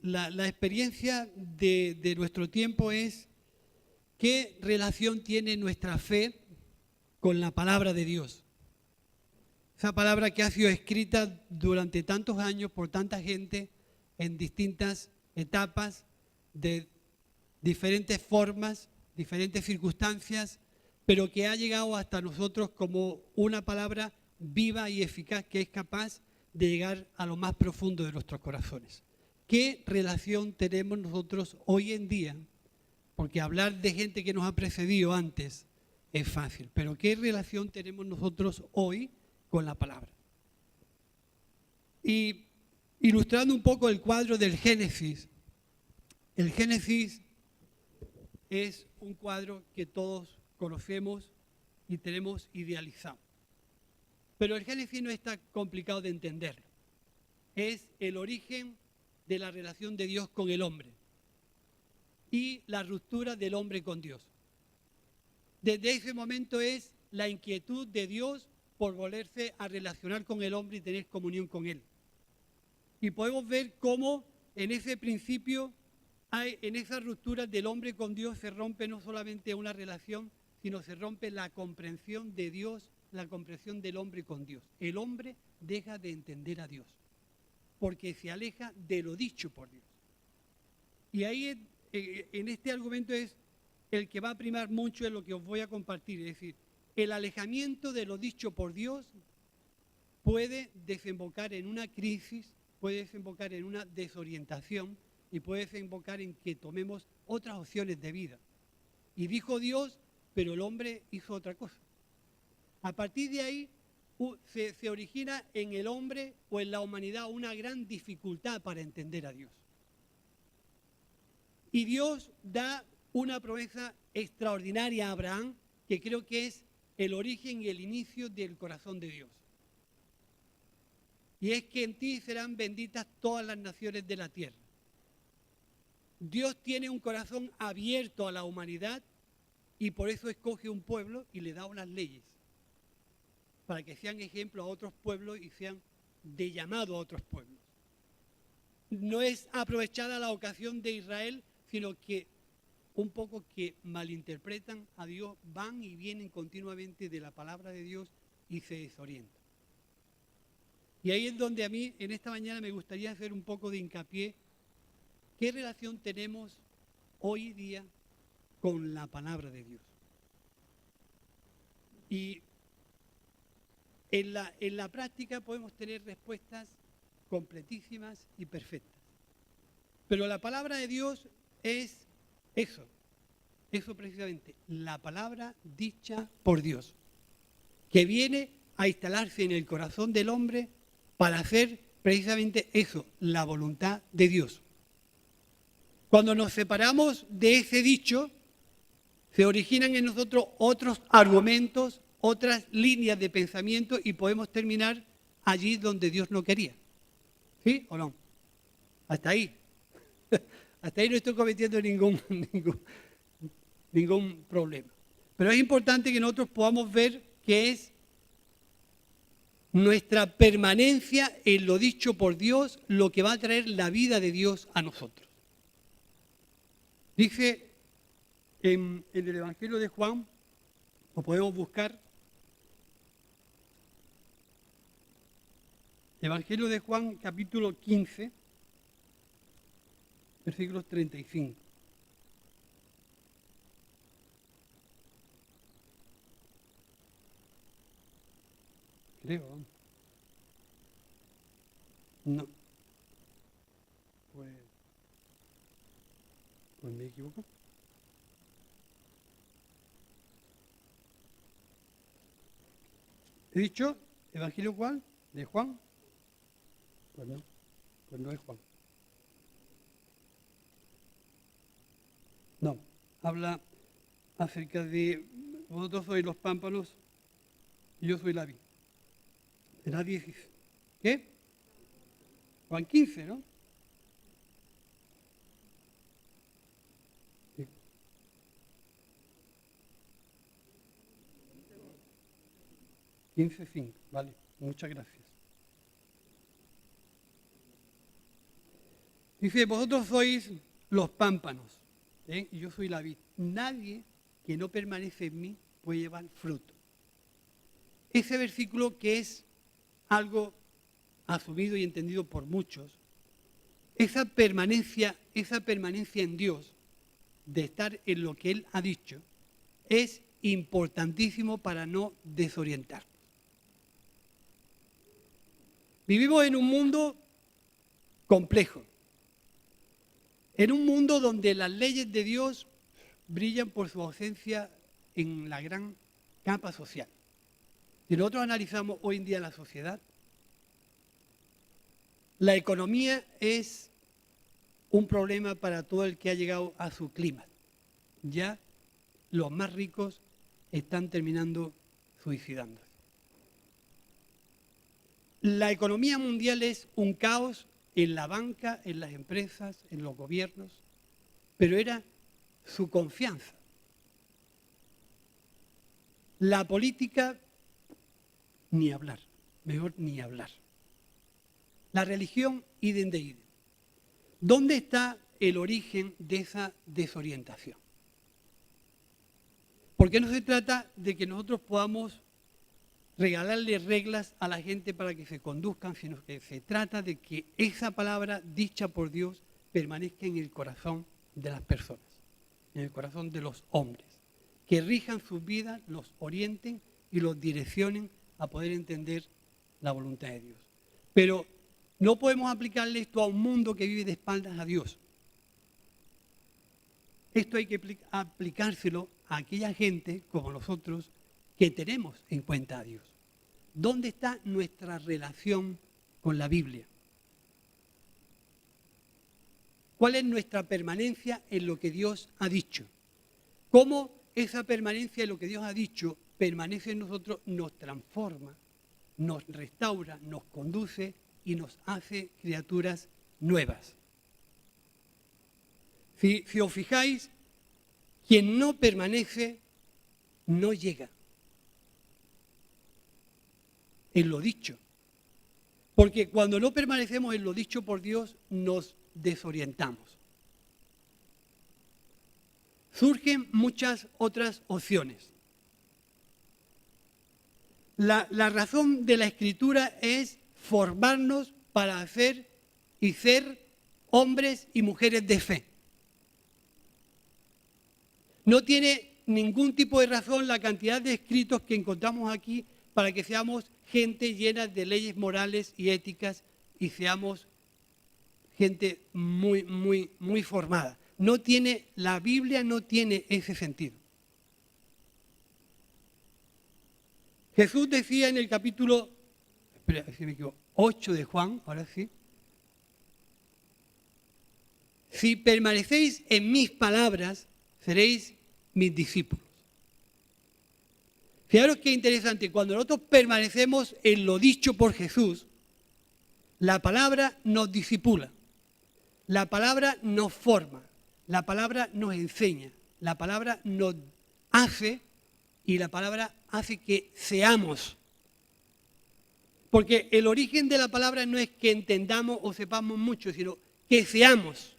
la experiencia de nuestro tiempo es qué relación tiene nuestra fe con la palabra de Dios. Esa palabra que ha sido escrita durante tantos años por tanta gente en distintas etapas, de diferentes formas, diferentes circunstancias, pero que ha llegado hasta nosotros como una palabra viva y eficaz que es capaz de llegar a lo más profundo de nuestros corazones. ¿Qué relación tenemos nosotros hoy en día? Porque hablar de gente que nos ha precedido antes es fácil, pero ¿qué relación tenemos nosotros hoy con la palabra? Y ilustrando un poco el cuadro del Génesis, el Génesis es un cuadro que todos conocemos y tenemos idealizado. Pero el Génesis no está complicado de entenderlo. Es el origen de la relación de Dios con el hombre y la ruptura del hombre con Dios. Desde ese momento es la inquietud de Dios por volverse a relacionar con el hombre y tener comunión con él. Y podemos ver cómo en ese principio, en esa ruptura del hombre con Dios, se rompe no solamente una relación, sino se rompe la comprensión de Dios, la comprensión del hombre con Dios. El hombre deja de entender a Dios, porque se aleja de lo dicho por Dios. Y ahí en este argumento es el que va a primar mucho en lo que os voy a compartir. Es decir, el alejamiento de lo dicho por Dios puede desembocar en una crisis, puede desembocar en una desorientación y puede desembocar en que tomemos otras opciones de vida. Y dijo Dios, pero el hombre hizo otra cosa. A partir de ahí se origina en el hombre o en la humanidad una gran dificultad para entender a Dios. Y Dios da una promesa extraordinaria a Abraham, que creo que es el origen y el inicio del corazón de Dios. Y es que en ti serán benditas todas las naciones de la tierra. Dios tiene un corazón abierto a la humanidad y por eso escoge un pueblo y le da unas leyes, para que sean ejemplo a otros pueblos y sean de llamado a otros pueblos. No es aprovechada la ocasión de Israel, sino que un poco que malinterpretan a Dios, van y vienen continuamente de la palabra de Dios y se desorientan. Y ahí es donde a mí en esta mañana me gustaría hacer un poco de hincapié. ¿Qué relación tenemos hoy día con la palabra de Dios? Y en la práctica podemos tener respuestas completísimas y perfectas. Pero la palabra de Dios es eso precisamente, la palabra dicha por Dios, que viene a instalarse en el corazón del hombre para hacer precisamente eso, la voluntad de Dios. Cuando nos separamos de ese dicho, se originan en nosotros otros argumentos, otras líneas de pensamiento y podemos terminar allí donde Dios no quería. ¿Sí o no? Hasta ahí. Hasta ahí no estoy cometiendo ningún problema. Pero es importante que nosotros podamos ver que es nuestra permanencia en lo dicho por Dios lo que va a traer la vida de Dios a nosotros. Dice en el Evangelio de Juan, lo podemos buscar, Evangelio de Juan, capítulo 15, versículos 35. Creo. No. Pues me equivoco. He dicho, Evangelio Juan, de Juan. Pues no es Juan. No, habla acerca de vosotros sois los pámpanos y yo soy la vid. Será 10. ¿Qué? Juan 15, ¿no? Sí. 15:5, vale, muchas gracias. Dice, vosotros sois los pámpanos, y yo soy la vid. Nadie que no permanece en mí puede llevar fruto. Ese versículo, que es algo asumido y entendido por muchos, esa permanencia en Dios, de estar en lo que Él ha dicho, es importantísimo para no desorientarnos. Vivimos en un mundo complejo, en un mundo donde las leyes de Dios brillan por su ausencia en la gran capa social. Si nosotros analizamos hoy en día la sociedad, la economía es un problema para todo el que ha llegado a su clima. Ya los más ricos están terminando suicidándose. La economía mundial es un caos en la banca, en las empresas, en los gobiernos, pero era su confianza. La política, ni hablar, mejor ni hablar. La religión, idem de idem. ¿Dónde está el origen de esa desorientación? Porque no se trata de que nosotros podamos regalarle reglas a la gente para que se conduzcan, sino que se trata de que esa palabra dicha por Dios permanezca en el corazón de las personas, en el corazón de los hombres, que rijan sus vidas, los orienten y los direccionen a poder entender la voluntad de Dios. Pero no podemos aplicarle esto a un mundo que vive de espaldas a Dios. Esto hay que aplicárselo a aquella gente como nosotros que tenemos en cuenta a Dios. ¿Dónde está nuestra relación con la Biblia? ¿Cuál es nuestra permanencia en lo que Dios ha dicho? ¿Cómo esa permanencia en lo que Dios ha dicho permanece en nosotros, nos transforma, nos restaura, nos conduce y nos hace criaturas nuevas? Si os fijáis, quien no permanece no llega en lo dicho. Porque cuando no permanecemos en lo dicho por Dios, nos desorientamos. Surgen muchas otras opciones. La razón de la Escritura es formarnos para hacer y ser hombres y mujeres de fe. No tiene ningún tipo de razón la cantidad de escritos que encontramos aquí para que seamos gente llena de leyes morales y éticas y seamos gente muy formada. La Biblia no tiene ese sentido. Jesús decía en el capítulo 8 de Juan, ahora sí, si permanecéis en mis palabras, seréis mis discípulos. Fijaros qué interesante, cuando nosotros permanecemos en lo dicho por Jesús, la palabra nos discipula, la palabra nos forma, la palabra nos enseña, la palabra nos hace y la palabra hace que seamos. Porque el origen de la palabra no es que entendamos o sepamos mucho, sino que seamos.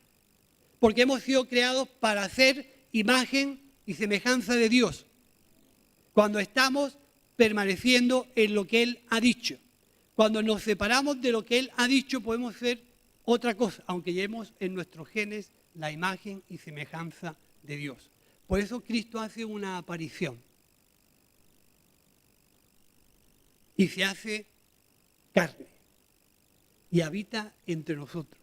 Porque hemos sido creados para ser imagen y semejanza de Dios. Cuando estamos permaneciendo en lo que Él ha dicho. Cuando nos separamos de lo que Él ha dicho, podemos ser otra cosa, aunque llevemos en nuestros genes la imagen y semejanza de Dios. Por eso Cristo hace una aparición. Y se hace carne. Y habita entre nosotros.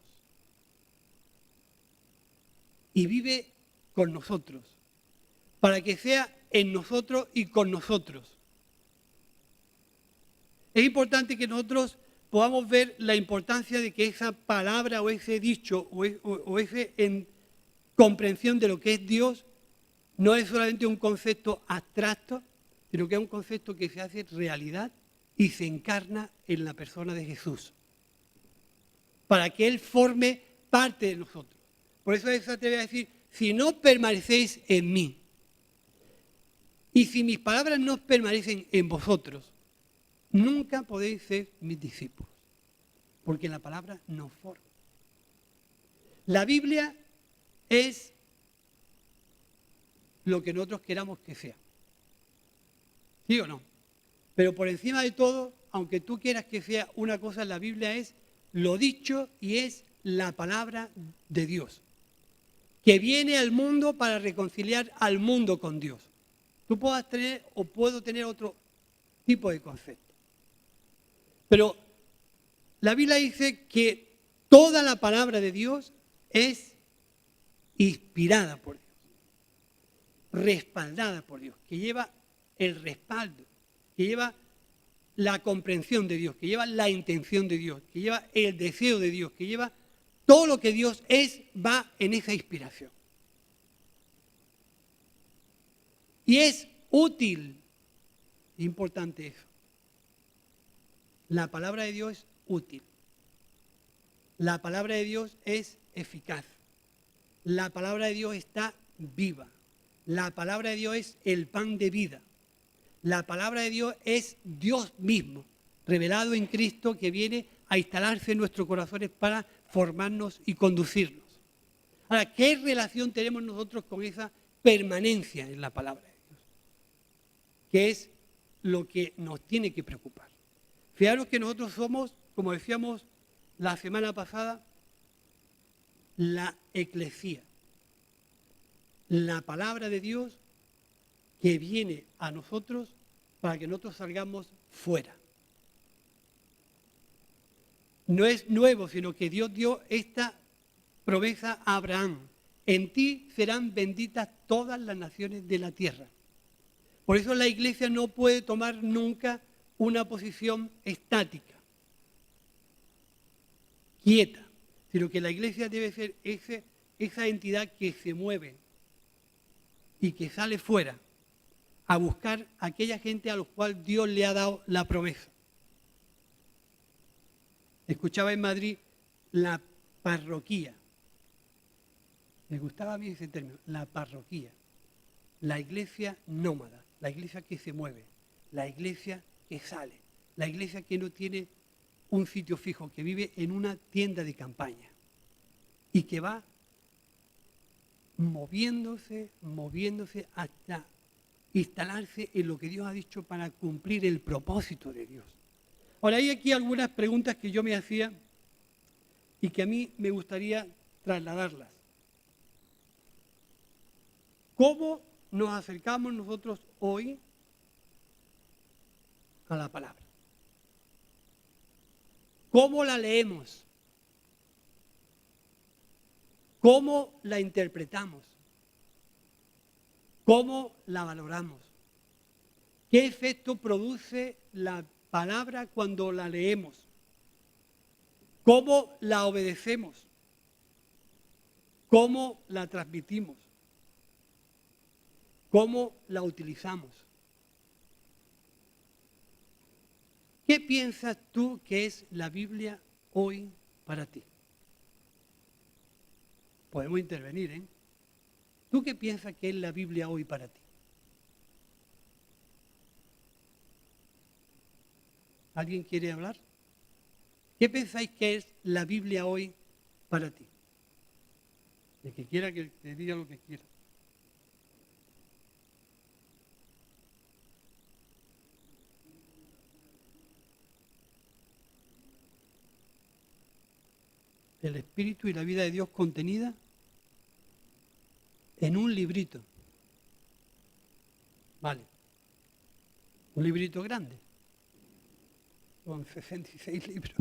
Y vive con nosotros. Para que sea en nosotros y con nosotros. Es importante que nosotros podamos ver la importancia de que esa palabra o ese dicho o ese en comprensión de lo que es Dios no es solamente un concepto abstracto, sino que es un concepto que se hace realidad y se encarna en la persona de Jesús. Para que Él forme parte de nosotros. Por eso se atreve a decir, si no permanecéis en mí, y si mis palabras no permanecen en vosotros, nunca podéis ser mis discípulos, porque la palabra nos forma. La Biblia es lo que nosotros queramos que sea. ¿Sí o no? Pero por encima de todo, aunque tú quieras que sea una cosa, la Biblia es lo dicho y es la palabra de Dios, que viene al mundo para reconciliar al mundo con Dios. Tú puedas tener o puedo tener otro tipo de concepto. Pero la Biblia dice que toda la palabra de Dios es inspirada por Dios, respaldada por Dios, que lleva el respaldo, que lleva la comprensión de Dios, que lleva la intención de Dios, que lleva el deseo de Dios, que lleva todo lo que Dios es, va en esa inspiración. Y es útil, importante eso. La palabra de Dios es útil. La palabra de Dios es eficaz. La palabra de Dios está viva. La palabra de Dios es el pan de vida. La palabra de Dios es Dios mismo, revelado en Cristo, que viene a instalarse en nuestros corazones para formarnos y conducirnos. Ahora, ¿qué relación tenemos nosotros con esa permanencia en la palabra de Dios? Que es lo que nos tiene que preocupar. Fijaros que nosotros somos, como decíamos la semana pasada, la eclesía, la palabra de Dios que viene a nosotros para que nosotros salgamos fuera. No es nuevo, sino que Dios dio esta promesa a Abraham. En ti serán benditas todas las naciones de la tierra. Por eso la Iglesia no puede tomar nunca una posición estática, quieta, sino que la Iglesia debe ser esa entidad que se mueve y que sale fuera a buscar a aquella gente a la cual Dios le ha dado la promesa. Escuchaba en Madrid la parroquía. Me gustaba a mí ese término, la parroquía. La iglesia nómada, la iglesia que se mueve, la iglesia que sale, la iglesia que no tiene un sitio fijo, que vive en una tienda de campaña y que va moviéndose hasta instalarse en lo que Dios ha dicho para cumplir el propósito de Dios. Ahora, hay aquí algunas preguntas que yo me hacía y que a mí me gustaría trasladarlas. ¿Cómo nos acercamos nosotros hoy a la palabra? ¿Cómo la leemos? ¿Cómo la interpretamos? ¿Cómo la valoramos? ¿Qué efecto produce la palabra cuando la leemos? ¿Cómo la obedecemos? ¿Cómo la transmitimos? ¿Cómo la utilizamos? ¿Qué piensas tú que es la Biblia hoy para ti? Podemos intervenir, ¿eh? ¿Tú qué piensas que es la Biblia hoy para ti? ¿Alguien quiere hablar? ¿Qué pensáis que es la Biblia hoy para ti? El que quiera que te diga lo que quiera. El Espíritu y la vida de Dios contenida en un librito. Vale. Un librito grande. Con 66 libros.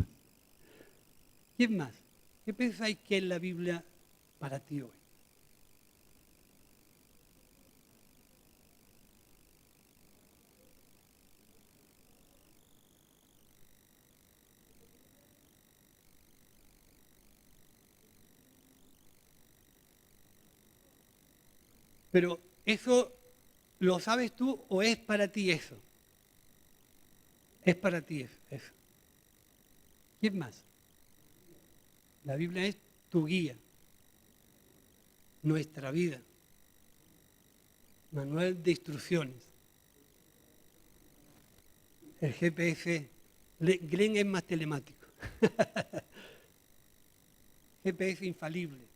¿Quién más? ¿Qué pensáis que es la Biblia para ti hoy? Pero eso, ¿lo sabes tú o es para ti eso? Es para ti eso. ¿Quién más? La Biblia es tu guía, nuestra vida, manual de instrucciones. El GPS, Glenn es más telemático. GPS infalible.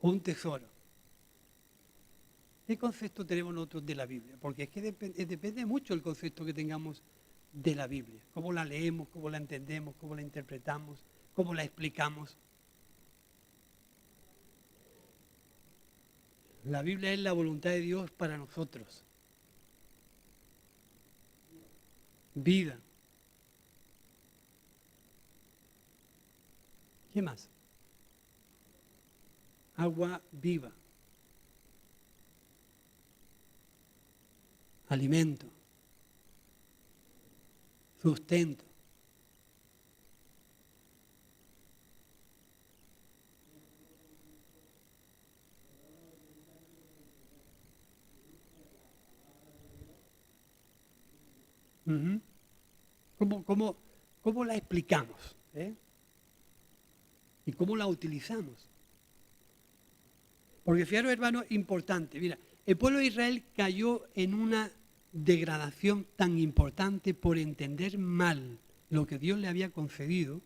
o un tesoro. ¿Qué concepto tenemos nosotros de la Biblia? Porque es que depende mucho el concepto que tengamos de la Biblia. Cómo la leemos, cómo la entendemos, cómo la interpretamos, cómo la explicamos. La Biblia es la voluntad de Dios para nosotros. Vida. ¿Qué más? Agua viva. Alimento. Sustento. Uh-huh. ¿Cómo la explicamos? ¿Y cómo la utilizamos? Porque fijaros, hermano, importante. Mira, el pueblo de Israel cayó en una degradación tan importante por entender mal lo que Dios le había concedido,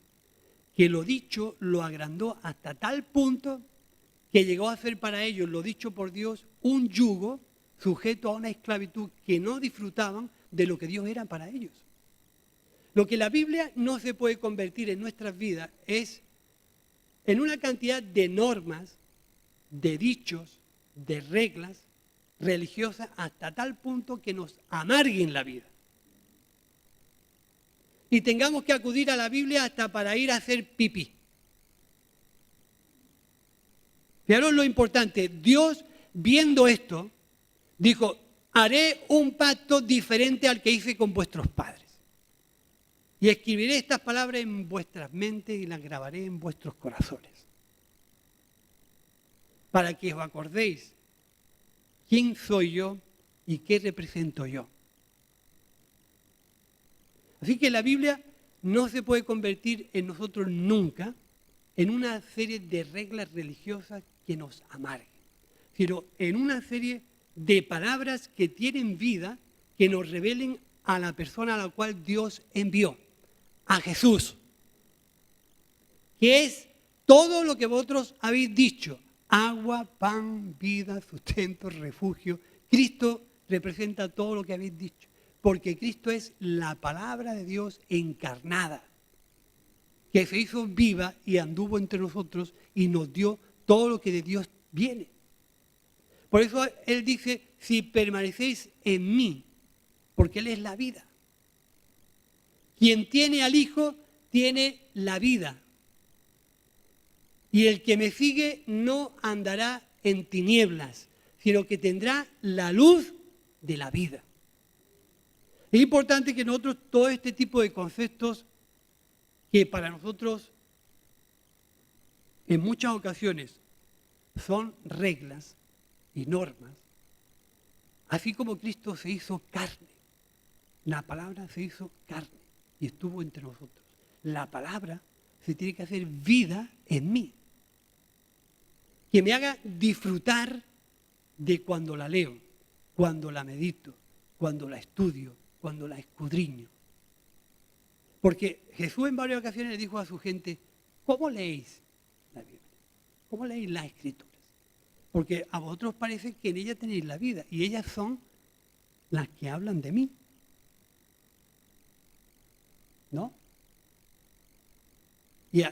que lo dicho lo agrandó hasta tal punto que llegó a hacer para ellos lo dicho por Dios un yugo sujeto a una esclavitud que no disfrutaban de lo que Dios era para ellos. Lo que la Biblia no se puede convertir en nuestras vidas es en una cantidad de normas, de dichos, de reglas religiosas hasta tal punto que nos amarguen la vida. Y tengamos que acudir a la Biblia hasta para ir a hacer pipí. Fijaros lo importante, Dios viendo esto, dijo, haré un pacto diferente al que hice con vuestros padres. Y escribiré estas palabras en vuestras mentes y las grabaré en vuestros corazones. Para que os acordéis quién soy yo y qué represento yo. Así que la Biblia no se puede convertir en nosotros nunca en una serie de reglas religiosas que nos amarguen, sino en una serie de palabras que tienen vida, que nos revelen a la persona a la cual Dios envió, a Jesús, que es todo lo que vosotros habéis dicho: agua, pan, vida, sustento, refugio. Cristo representa todo lo que habéis dicho, porque Cristo es la palabra de Dios encarnada, que se hizo viva y anduvo entre nosotros y nos dio todo lo que de Dios viene. Por eso Él dice, si permanecéis en mí, porque Él es la vida. Quien tiene al Hijo tiene la vida. Y el que me sigue no andará en tinieblas, sino que tendrá la luz de la vida. Es importante que nosotros todo este tipo de conceptos que para nosotros en muchas ocasiones son reglas y normas, así como Cristo se hizo carne, la palabra se hizo carne y estuvo entre nosotros. La palabra se tiene que hacer vida en mí, que me haga disfrutar de cuando la leo, cuando la medito, cuando la estudio, cuando la escudriño. Porque Jesús en varias ocasiones le dijo a su gente, ¿cómo leéis la Biblia? ¿Cómo leéis las Escrituras? Porque a vosotros parece que en ellas tenéis la vida y ellas son las que hablan de mí. ¿No? Y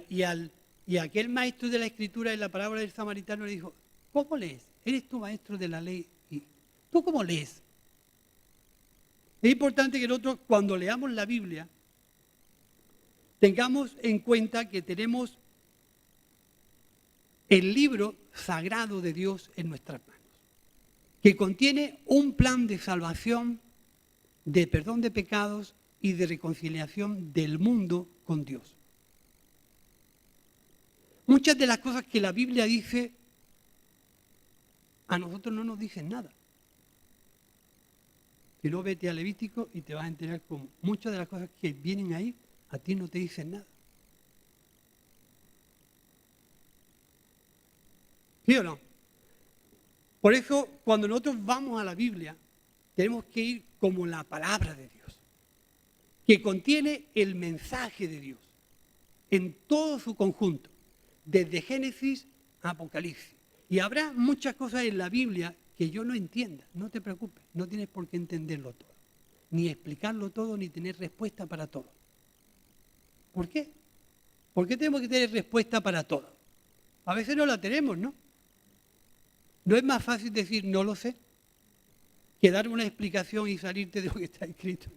aquel maestro de la Escritura en la parábola del samaritano le dijo, ¿cómo lees? ¿Eres tú maestro de la ley? ¿Y tú cómo lees? Es importante que nosotros cuando leamos la Biblia tengamos en cuenta que tenemos el libro sagrado de Dios en nuestras manos, que contiene un plan de salvación, de perdón de pecados y de reconciliación del mundo con Dios. Muchas de las cosas que la Biblia dice, a nosotros no nos dicen nada. Si no, vete a Levítico y te vas a enterar con muchas de las cosas que vienen ahí, a ti no te dicen nada. ¿Sí o no? Por eso, cuando nosotros vamos a la Biblia, tenemos que ir como la palabra de Dios, que contiene el mensaje de Dios en todo su conjunto, desde Génesis a Apocalipsis. Y habrá muchas cosas en la Biblia que yo no entienda. No te preocupes, no tienes por qué entenderlo todo. Ni explicarlo todo, ni tener respuesta para todo. ¿Por qué? ¿Por qué tenemos que tener respuesta para todo? A veces no la tenemos, ¿no? ¿No es más fácil decir no lo sé que dar una explicación y salirte de lo que está escrito?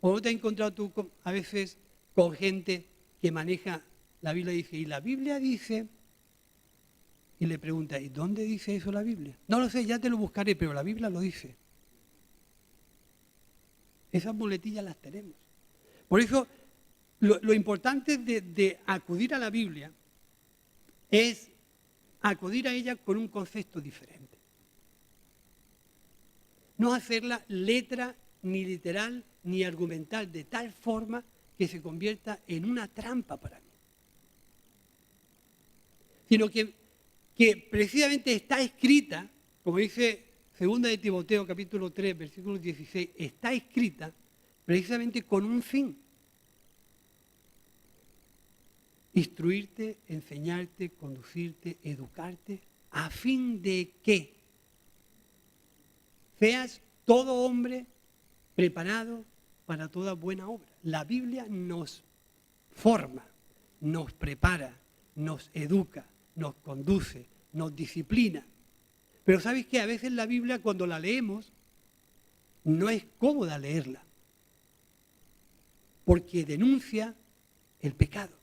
¿O no te has encontrado tú a veces con gente que maneja la Biblia y dice, y la Biblia dice, y le pregunta, ¿y dónde dice eso la Biblia? No lo sé, ya te lo buscaré, pero la Biblia lo dice. Esas muletillas las tenemos. Por eso, lo importante de acudir a la Biblia es acudir a ella con un concepto diferente. No hacerla letra, ni literal, ni argumental, de tal forma que se convierta en una trampa para mí. Sino que precisamente está escrita, como dice 2 de Timoteo, capítulo 3, versículo 16, está escrita precisamente con un fin. Instruirte, enseñarte, conducirte, educarte, a fin de que seas todo hombre preparado para toda buena obra. La Biblia nos forma, nos prepara, nos educa, nos conduce, nos disciplina. Pero ¿sabes qué? A veces la Biblia, cuando la leemos, no es cómoda leerla, porque denuncia el pecado.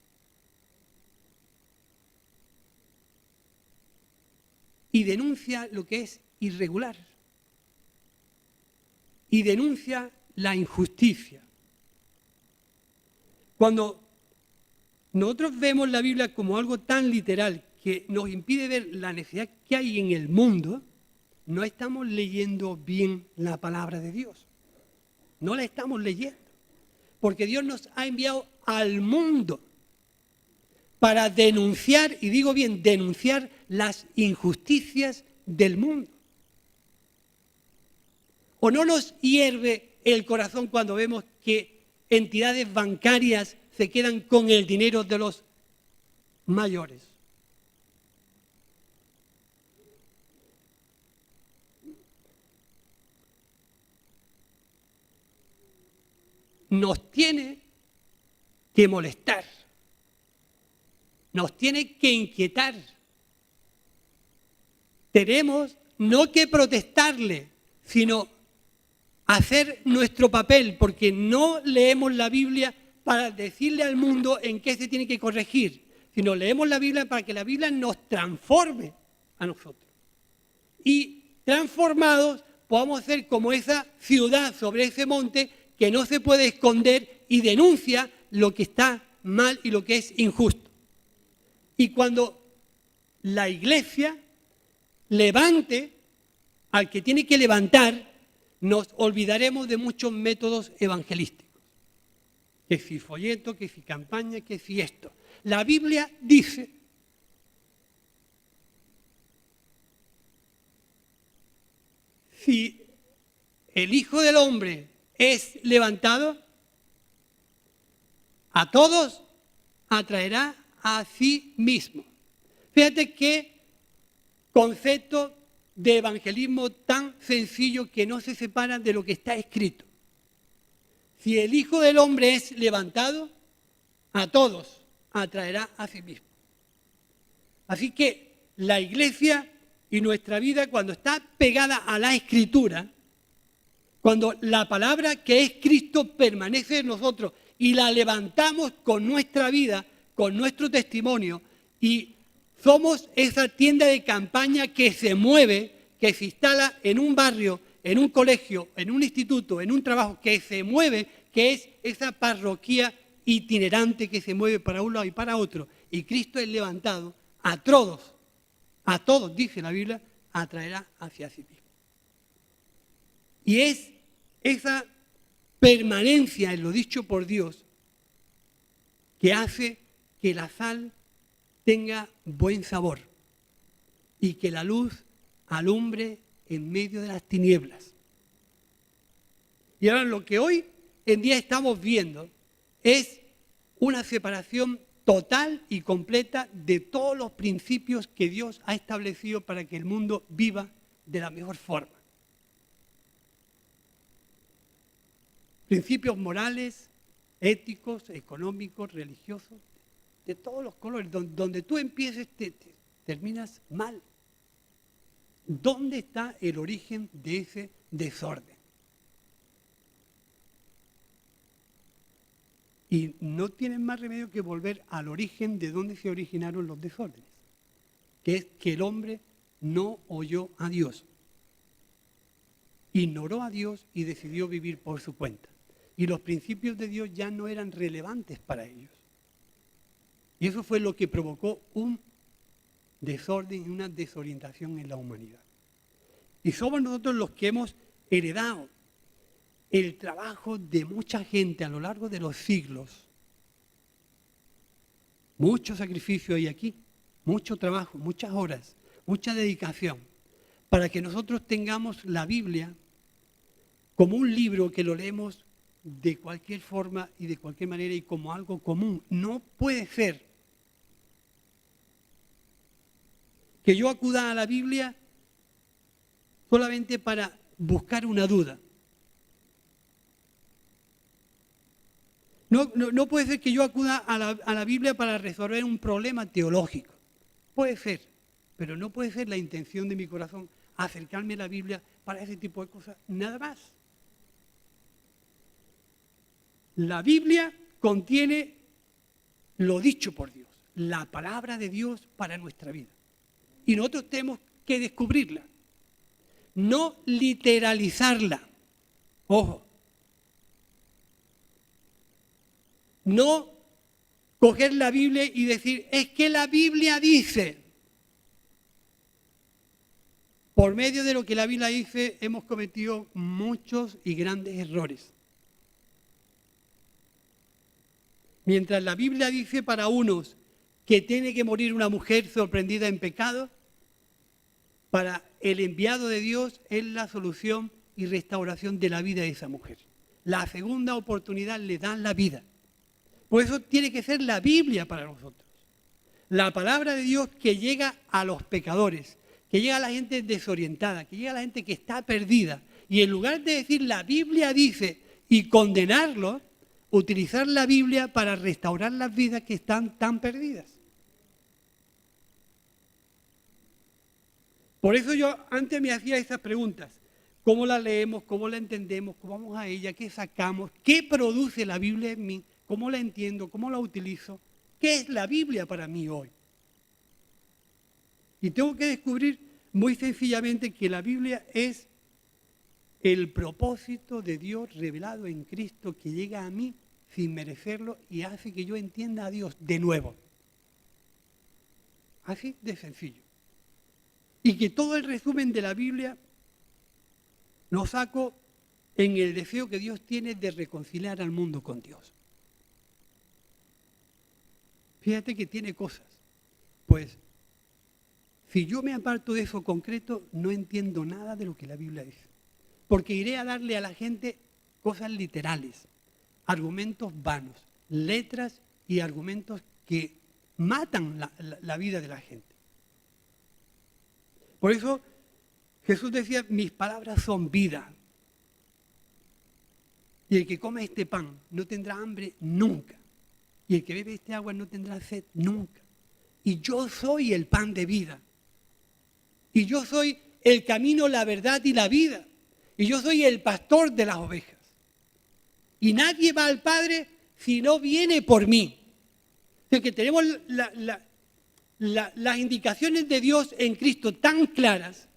Y denuncia lo que es irregular. Y denuncia la injusticia. Cuando nosotros vemos la Biblia como algo tan literal que nos impide ver la necesidad que hay en el mundo, no estamos leyendo bien la palabra de Dios. No la estamos leyendo. Porque Dios nos ha enviado al mundo para denunciar, y digo bien, denunciar las injusticias del mundo. ¿O no nos hierve el corazón cuando vemos que entidades bancarias se quedan con el dinero de los mayores? Nos tiene que molestar, nos tiene que inquietar. Tenemos no que protestarle, sino hacer nuestro papel, porque no leemos la Biblia para decirle al mundo en qué se tiene que corregir, sino leemos la Biblia para que la Biblia nos transforme a nosotros. Y transformados podamos ser como esa ciudad sobre ese monte que no se puede esconder y denuncia lo que está mal y lo que es injusto. Y cuando la Iglesia levante al que tiene que levantar, nos olvidaremos de muchos métodos evangelísticos. Que si folleto, que si campaña, que si esto. La Biblia dice si el Hijo del Hombre es levantado, a todos atraerá a sí mismo. Fíjate qué concepto de evangelismo tan sencillo que no se separa de lo que está escrito. Si el Hijo del Hombre es levantado, a todos atraerá a sí mismo. Así que la Iglesia y nuestra vida, cuando está pegada a la Escritura, cuando la palabra que es Cristo permanece en nosotros y la levantamos con nuestra vida, con nuestro testimonio, y somos esa tienda de campaña que se mueve, que se instala en un barrio, en un colegio, en un instituto, en un trabajo, que se mueve, que es esa parroquia itinerante que se mueve para un lado y para otro. Y Cristo es levantado, a todos, dice la Biblia, atraerá hacia sí mismo. Y es esa permanencia en lo dicho por Dios que hace que la sal tenga buen sabor y que la luz alumbre en medio de las tinieblas. Y ahora lo que hoy en día estamos viendo es una separación total y completa de todos los principios que Dios ha establecido para que el mundo viva de la mejor forma. Principios morales, éticos, económicos, religiosos, de todos los colores. Donde tú empieces, terminas mal. ¿Dónde está el origen de ese desorden? Y no tienen más remedio que volver al origen de donde se originaron los desórdenes, que es que el hombre no oyó a Dios, ignoró a Dios y decidió vivir por su cuenta. Y los principios de Dios ya no eran relevantes para ellos. Y eso fue lo que provocó un desorden y una desorientación en la humanidad. Y somos nosotros los que hemos heredado el trabajo de mucha gente a lo largo de los siglos. Mucho sacrificio hay aquí, mucho trabajo, muchas horas, mucha dedicación, para que nosotros tengamos la Biblia como un libro que lo leemos de cualquier forma y de cualquier manera y como algo común. No puede ser que yo acuda a la Biblia solamente para buscar una duda. No puede ser que yo acuda a la Biblia para resolver un problema teológico. Puede ser, pero no puede ser la intención de mi corazón acercarme a la Biblia para ese tipo de cosas, nada más. La Biblia contiene lo dicho por Dios, la palabra de Dios para nuestra vida. Y nosotros tenemos que descubrirla, no literalizarla. Ojo. No coger la Biblia y decir, es que la Biblia dice. Por medio de lo que la Biblia dice, hemos cometido muchos y grandes errores. Mientras la Biblia dice para unos que tiene que morir una mujer sorprendida en pecado, para el enviado de Dios es la solución y restauración de la vida de esa mujer. La segunda oportunidad le dan la vida. Por eso tiene que ser la Biblia para nosotros. La palabra de Dios que llega a los pecadores, que llega a la gente desorientada, que llega a la gente que está perdida. Y en lugar de decir la Biblia dice y condenarlo, utilizar la Biblia para restaurar las vidas que están tan perdidas. Por eso yo antes me hacía esas preguntas. ¿Cómo la leemos? ¿Cómo la entendemos? ¿Cómo vamos a ella? ¿Qué sacamos? ¿Qué produce la Biblia en mí? ¿Cómo la entiendo? ¿Cómo la utilizo? ¿Qué es la Biblia para mí hoy? Y tengo que descubrir muy sencillamente que la Biblia es el propósito de Dios revelado en Cristo que llega a mí sin merecerlo y hace que yo entienda a Dios de nuevo. Así de sencillo. Y que todo el resumen de la Biblia lo saco en el deseo que Dios tiene de reconciliar al mundo con Dios. Fíjate que tiene cosas. Pues, si yo me aparto de eso concreto, no entiendo nada de lo que la Biblia dice. Porque iré a darle a la gente cosas literales, argumentos vanos, letras y argumentos que matan la vida de la gente. Por eso Jesús decía, mis palabras son vida. Y el que come este pan no tendrá hambre nunca. Y el que bebe este agua no tendrá sed nunca. Y yo soy el pan de vida. Y yo soy el camino, la verdad y la vida. Y yo soy el pastor de las ovejas. Y nadie va al Padre si no viene por mí. O sea que tenemos las indicaciones de Dios en Cristo tan claras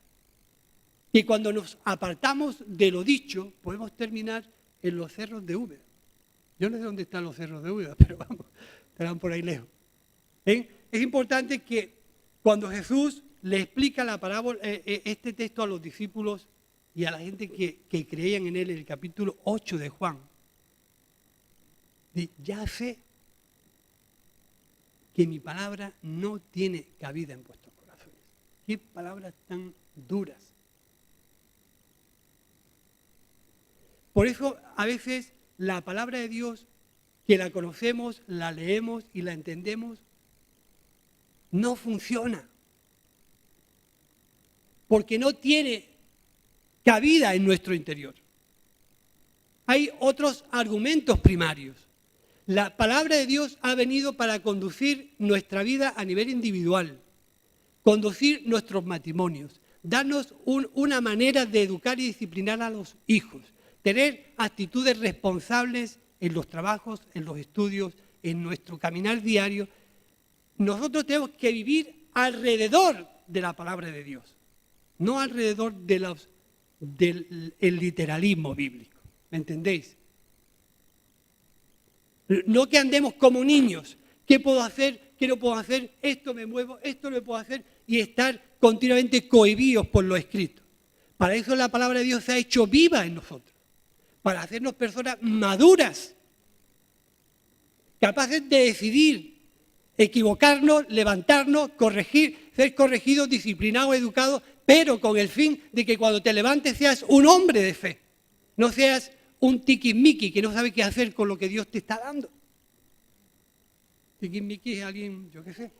que cuando nos apartamos de lo dicho podemos terminar en los cerros de Úbeda. Yo no sé dónde están los cerros de Úbeda, pero vamos, estarán por ahí lejos. Es importante que cuando Jesús le explica la parábola, este texto a los discípulos y a la gente que creían en él en el capítulo 8 de Juan, ya sé que mi palabra no tiene cabida en vuestros corazones. Qué palabras tan duras. Por eso a veces la palabra de Dios que la conocemos, la leemos y la entendemos, no funciona. Porque no tiene cabida en nuestro interior. Hay otros argumentos primarios. La palabra de Dios ha venido para conducir nuestra vida a nivel individual, conducir nuestros matrimonios, darnos una manera de educar y disciplinar a los hijos, tener actitudes responsables en los trabajos, en los estudios, en nuestro caminar diario. Nosotros tenemos que vivir alrededor de la palabra de Dios, no alrededor del literalismo bíblico. ¿Me entendéis? No que andemos como niños. ¿Qué puedo hacer? ¿Qué no puedo hacer? Esto me muevo, esto no lo puedo hacer. Y estar continuamente cohibidos por lo escrito. Para eso la palabra de Dios se ha hecho viva en nosotros. Para hacernos personas maduras. Capaces de decidir, equivocarnos, levantarnos, corregir, ser corregidos, disciplinados, educados, pero con el fin de que cuando te levantes seas un hombre de fe. No seas un tiquismiqui que no sabe qué hacer con lo que Dios te está dando. Tiquismiqui es alguien, yo qué sé.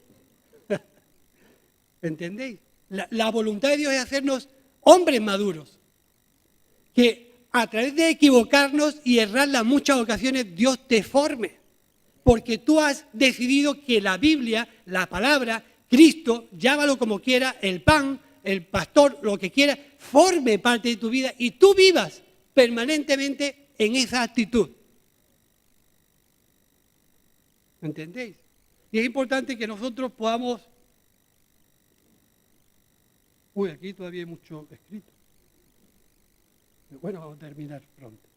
¿Entendéis? La voluntad de Dios es hacernos hombres maduros. Que a través de equivocarnos y errar en muchas ocasiones, Dios te forme. Porque tú has decidido que la Biblia, la palabra, Cristo, llámalo como quiera, el pan, el pastor, lo que quiera, forme parte de tu vida y tú vivas permanentemente en esa actitud. ¿Me entendéis? Y es importante que nosotros podamos... Uy, aquí todavía hay mucho escrito. Bueno, vamos a terminar pronto.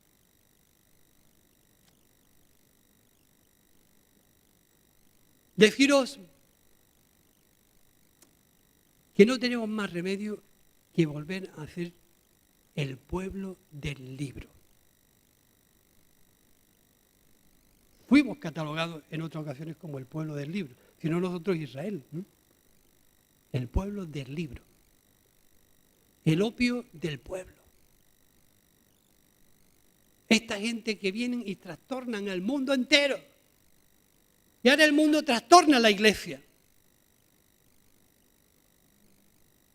Deciros que no tenemos más remedio que volver a ser el pueblo del libro. Fuimos catalogados en otras ocasiones como el pueblo del libro, si no nosotros Israel, ¿no? El pueblo del libro, el opio del pueblo. Esta gente que vienen y trastornan al mundo entero. Y ahora el mundo trastorna a la iglesia.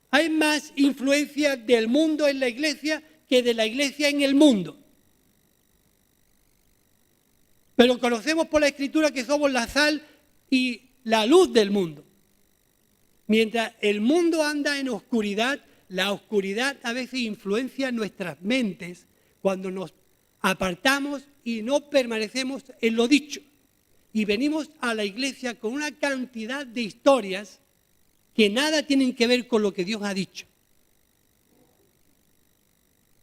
Hay más influencia del mundo en la iglesia que de la iglesia en el mundo. Pero conocemos por la Escritura que somos la sal y la luz del mundo. Mientras el mundo anda en oscuridad, la oscuridad a veces influencia nuestras mentes cuando nos apartamos y no permanecemos en lo dicho. Y venimos a la iglesia con una cantidad de historias que nada tienen que ver con lo que Dios ha dicho.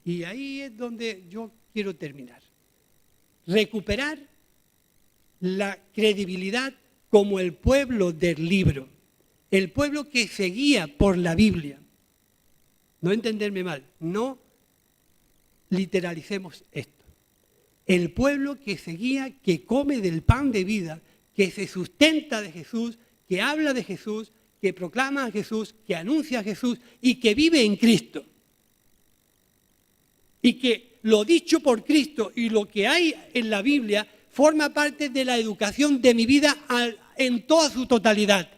Y ahí es donde yo quiero terminar. Recuperar la credibilidad como el pueblo del libro, el pueblo que se guía por la Biblia. No entenderme mal, no literalicemos esto. El pueblo que se guía, que come del pan de vida, que se sustenta de Jesús, que habla de Jesús, que proclama a Jesús, que anuncia a Jesús y que vive en Cristo. Y que lo dicho por Cristo y lo que hay en la Biblia forma parte de la educación de mi vida en toda su totalidad,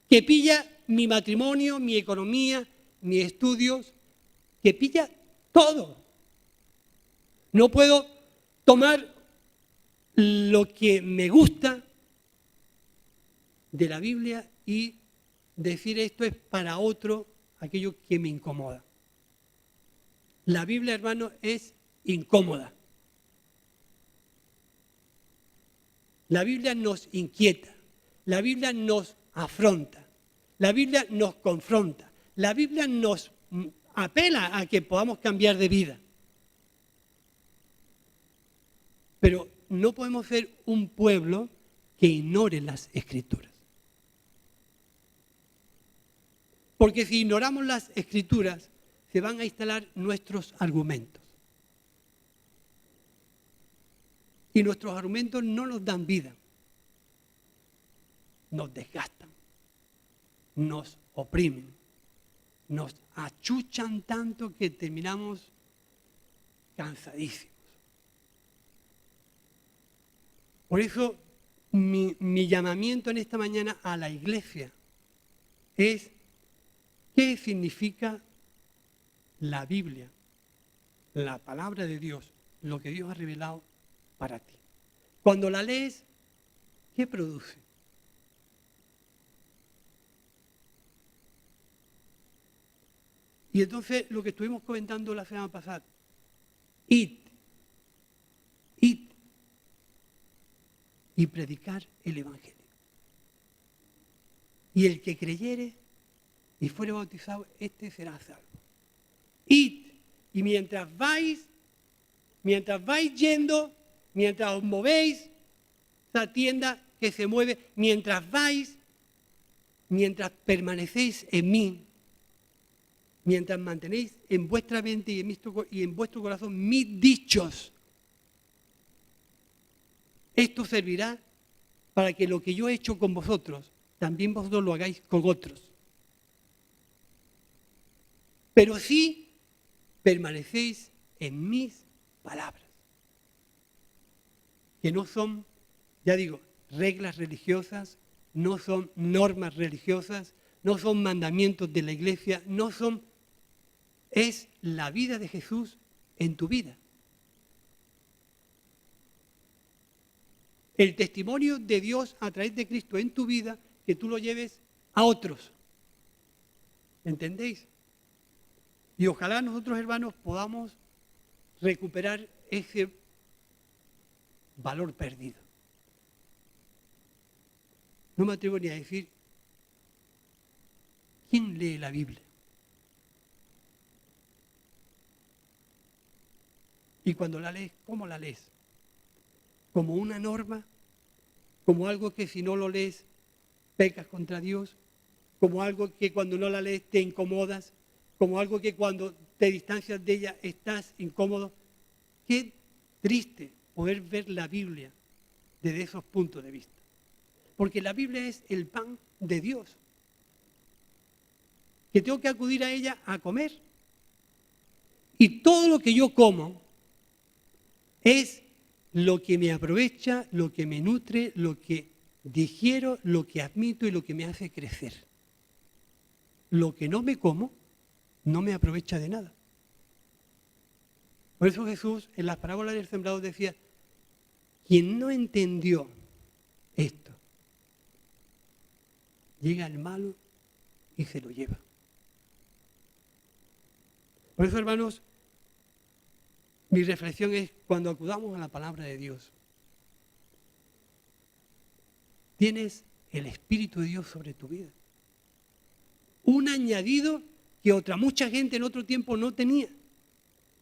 que pilla mi matrimonio, mi economía, mis estudios, que pilla todo. No puedo tomar lo que me gusta de la Biblia y decir esto es para otro, aquello que me incomoda. La Biblia, hermano, es incómoda. La Biblia nos inquieta, la Biblia nos afronta, la Biblia nos confronta, la Biblia nos apela a que podamos cambiar de vida. Pero no podemos ser un pueblo que ignore las Escrituras. Porque si ignoramos las Escrituras, se van a instalar nuestros argumentos. Y nuestros argumentos no nos dan vida. Nos desgastan, nos oprimen, nos achuchan tanto que terminamos cansadísimos. Por eso mi llamamiento en esta mañana a la iglesia es ¿qué significa la Biblia, la palabra de Dios, lo que Dios ha revelado para ti? Cuando la lees, ¿qué produce? Y entonces lo que estuvimos comentando la semana pasada, id y predicar el Evangelio. Y el que creyere y fuere bautizado, este será salvo. Id, y mientras vais yendo, mientras os movéis, esa tienda que se mueve, mientras permanecéis en mí, mientras mantenéis en vuestra mente y en vuestro corazón mis dichos, esto servirá para que lo que yo he hecho con vosotros, también vosotros lo hagáis con otros. Pero si permanecéis en mis palabras, que no son, ya digo, reglas religiosas, no son normas religiosas, no son mandamientos de la iglesia, es la vida de Jesús en tu vida. El testimonio de Dios a través de Cristo en tu vida, que tú lo lleves a otros. ¿Entendéis? Y ojalá nosotros, hermanos, podamos recuperar ese valor perdido. No me atrevo ni a decir, ¿quién lee la Biblia? Y cuando la lees, ¿cómo la lees? ¿Como una norma? ¿Como algo que si no lo lees pecas contra Dios? ¿Como algo que cuando no la lees te incomodas? ¿Como algo que cuando te distancias de ella estás incómodo? Qué triste poder ver la Biblia desde esos puntos de vista. Porque la Biblia es el pan de Dios. Que tengo que acudir a ella a comer. Y todo lo que yo como es lo que me aprovecha, lo que me nutre, lo que digiero, lo que admito y lo que me hace crecer. Lo que no me como no me aprovecha de nada. Por eso Jesús en las parábolas del sembrador decía, quien no entendió esto, llega el malo y se lo lleva. Por eso, hermanos, mi reflexión es cuando acudamos a la palabra de Dios, tienes el Espíritu de Dios sobre tu vida. Un añadido que mucha gente en otro tiempo no tenía.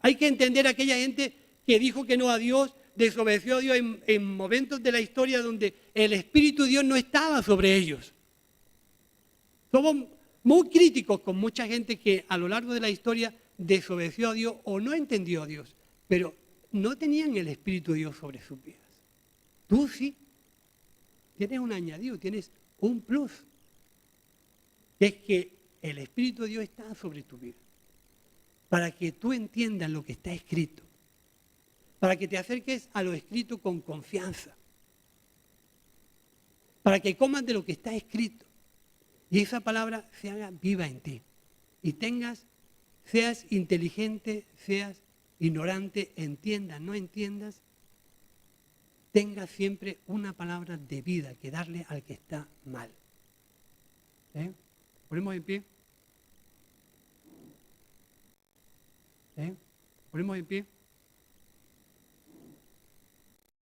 Hay que entender a aquella gente que dijo que no a Dios, desobedeció a Dios en momentos de la historia donde el Espíritu de Dios no estaba sobre ellos. Somos muy críticos con mucha gente que a lo largo de la historia desobedeció a Dios o no entendió a Dios, pero no tenían el Espíritu de Dios sobre sus vidas. Tú sí, tienes un añadido, tienes un plus, que es que el Espíritu de Dios está sobre tu vida, para que tú entiendas lo que está escrito, para que te acerques a lo escrito con confianza, para que comas de lo que está escrito y esa palabra se haga viva en ti y seas inteligente, seas ignorante, entiendas, no entiendas, tengas siempre una palabra de vida que darle al que está mal. ¿Ponemos en pie? ¿Ponemos en pie?